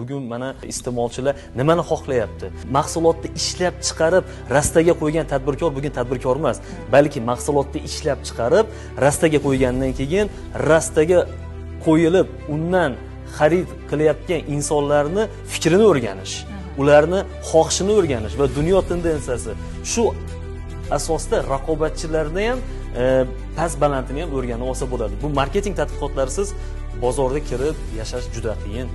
Bugun mana iste'molchilar nimani xohlayapti? Mahsulotni ishlab chiqarib, rastaga qo'ygan tadbirkor bugun tadbirkor emas, balki mahsulotni ishlab chiqarib, rastaga qo'ygandan keyin rastaga qo'yilib, undan xarid qilayotgan insonlarni fikrini o'rganish, ularni xohishini o'rganish va dunyo tendensiyasi shu asosda raqobatchilarni ham past balandini ham o'rganib olsa bo'ladi. Bu marketing tadqiqotlarisiz bozorga kirib yashash juda qiyin.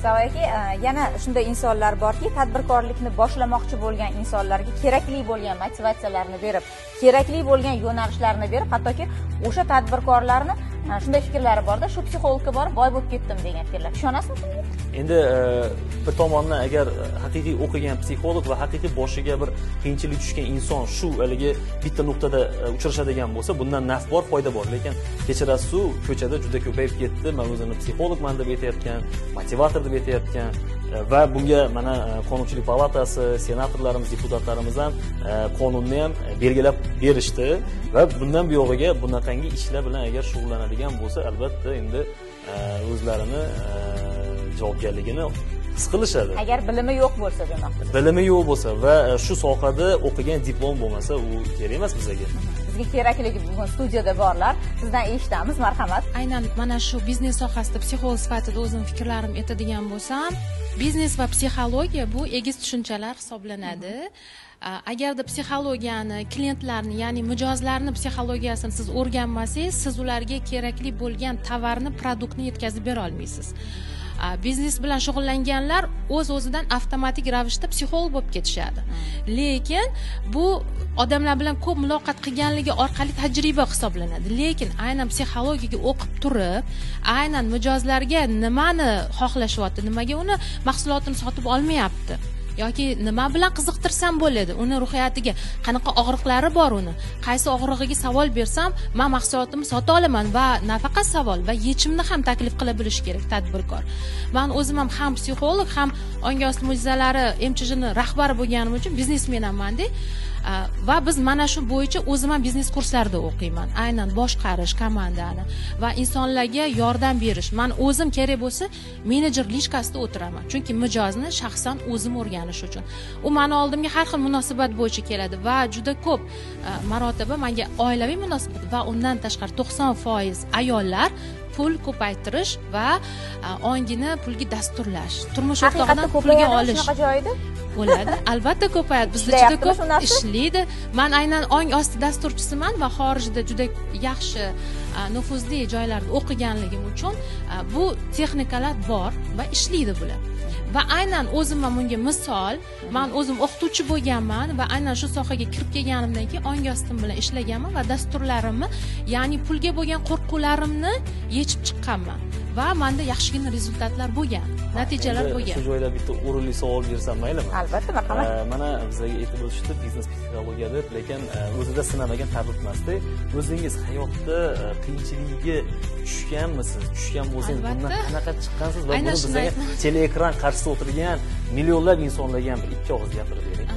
Savaki, yana shunday insonlar borki, tadbirkorlikni boshlamoqchi bo'lgan insonlarga kerakli bo'lgan motivatsiyalarni berib, kerakli bo'lgan yo'nalishlarni berib, hattoki o'sha tadbirkorlarni shunday fikrlari borda, shu psixologga borib boy bo'lib ketdim degan fikrlar. Ishonasizmi shunga? Endi bir tomondan agar haqiqiy o'qigan psixolog va haqiqiy boshiga bir qiyinchilik tushgan inson shu haligi bitta nuqtada uchrashadigan bo'lsa, bundan naf bor, foyda bor. Lekin kechirasiz, ko'chada juda ko'payib ketdi. Men o'zini psixologman deb aytayotgan, motivator deb aytayotgan va bunga mana Qonunchilik palatasi, senatorlarimiz, deputatlarimiz ham qonunni ham belgilab berishdi va bundan buyog'iga bunaqangi ishlar bilan agar shug'ullanadigan bo'lsa, albatta endi o'zlarini javobgarligini his qilishadi. Agar bilimi yo'q bo'lsa demoqchisiz. Bilimi yo'q bo'lsa va shu sohada o'qigan diplom bo'lmasa, u kerak emas bizga. Bizga kerakligi bugun studiyada borlar. Sizdan eshitamiz, marhamat. Aynan mana shu biznes sohasida psixolog sifatida o'zim fikrlarimni aytadigan bo'lsam, biznes va psixologiya bu egiz tushunchalar hisoblanadi. Agarda psixologiyani, klientlarni, ya'ni mijozlarni psixologiyasini siz o'rganmasangiz, siz ularga kerakli bo'lgan tovarni, produktni yetkazib bera olmaysiz. Biznes bilan shug'ullanganlar o'z-o'zidan avtomatik ravishda psixolog bo'lib ketishadi. Lekin bu odamlar bilan ko'p muloqot qilganligi orqali tajriba hisoblanadi. Lekin aynan psixologiyaga o'qib turib, aynan mijozlarga nimani xohlashyapti, nimaga uni mahsulotini sotib olmayapti yoki nima bilan qiziqtirsam bo'ladi, uni ruhiyatiga qanaqa og'riqlari bor, uni qaysi og'rig'iga savol bersam men mahsulotimni sota olaman va nafaqat savol va yechimni ham taklif qila bilish kerak tadbirkor. Men o'zim ham psixolog, ham Ongi osti mo'jizalari MCH'ni rahbari bo'lganim uchun biznesmenman-da. Va biz mana shu bo'yicha o'zim ham biznes kurslarida o'qiyman. Aynan boshqarish, komandani va insonlarga yordam berish. Men o'zim kerak bo'lsa menejer lishkasida o'tiraman. Chunki mijozni shaxsan o'zim o'rganish uchun. U meni oldimga har xil munosabat bo'yicha keladi va juda ko'p marotaba menga oilaviy munosabat va undan tashqari 90% ayollar pul ko'paytirish va ongini pulga dasturlash, turmush o'rtog'idan pulga olish. Shunaqa joyda bo'ladi. Albatta ko'payadi. Bizda juda ko'p ishlaydi. Men aynan ong osti dasturchisiman va xorijda juda yaxshi nufuzli joylarda o'qiganligim uchun bu texnikalar bor va ishlaydi bular. Va aynan o'zim ham bunga misol, men o'zim o'qituvchi bo'lganman va aynan shu sohaga kirib kelganimdan keyin ong ostim bilan ishlaganman va dasturlarimni, ya'ni pulga bo'lgan qo'rquvlarimni yechib chiqqanman va menda yaxshigina rezultatlar bo'lgan, natijalar bo'lgan. Shu joyda bitta o'rinli savol bersam maylimi? Albatta, marhamat. Mana bizga aytib o'tishdi biznes psixologiya deb, lekin o'zida sinamagan tabib emasda. O'zingiz hayotda qiyinchiligiga tushganmisiz? Tushgan bo'lsangiz bundan qanaqa chiqqansiz va buni bizga teleekran qarshisida o'tirgan millionlab insonlarga ham ikki og'iz gapirib bering.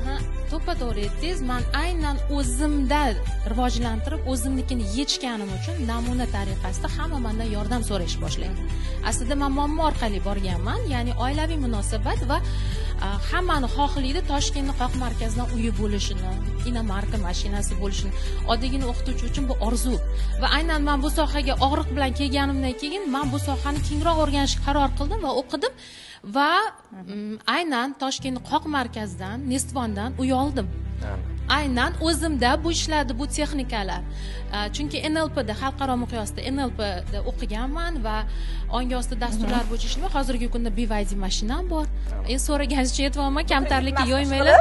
To'ppa-to'g'ri aytdingiz. Men aynan o'zimda rivojlantirib, o'zimnikini yechganim uchun namuna tariqasida hamma mendan yordam so'rash boshlagan. Aslida men muammo orqali borganman, ya'ni oilaviy munosabat va hammani xohlaydi Toshkentning qoq markazidan uyi bo'lishini, inomarka mashinasi bo'lishini. Oddiygina o'qituvchi uchun bu orzu. Va aynan men bu sohaga og'riq bilan kelganimdan keyin men bu sohani kengroq o'rganishga qaror qildim va o'qidim. Va aynan Toshkentning qoq markazidan, Nestvondan uy oldim. Aynan o'zimda bu ishladi bu texnikalar. Chunki NLPda, xalqaro miqyosda NLPda o'qiganman va ongi osti dasturlar bo'yicha ishlayman. Hozirgi kunda BYD mashinam bor. So'raganingizcha aytibman, kamtarlikka yo'ymanglar.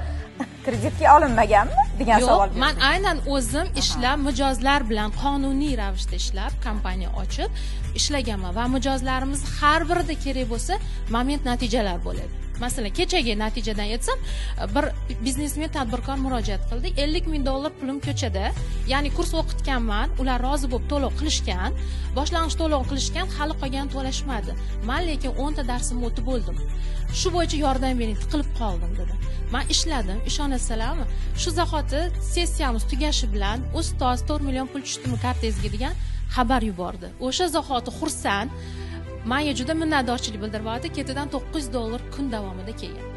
Kreditga olinmaganmi degan savol. Yo'q, men aynan o'zim ishlab, mijozlar bilan qonuniy ravishda ishlab, kompaniya ochib ishlaganman va mijozlarimiz har birida kerak bo'lsa, moment natijalar bo'ladi. Masalan, kechagi natijadan aytsam, bir biznesmen tadbirkor murojaat qildi. $50,000 pulim ko'chada, ya'ni kurs o'qitganman, ular rozi bo'lib to'lov qilishgan, boshlang'ich to'lov qilishgan, hali qolgan to'lashmadi. Men lekin 10 ta darsimni o'tib bo'ldim. Shu bo'yicha yordam bering, tiqilib qoldim dedi. Men ishladim, ishonasizlarmi? Shu zahoti sessiyamiz tugashi bilan ustoz 4 million pul tushdimi kartangizga degan xabar yubordi. O'sha zahoti xursand menga juda minnatdorchilik bildiryapti. Ketidan $900 kun davomida kelgan.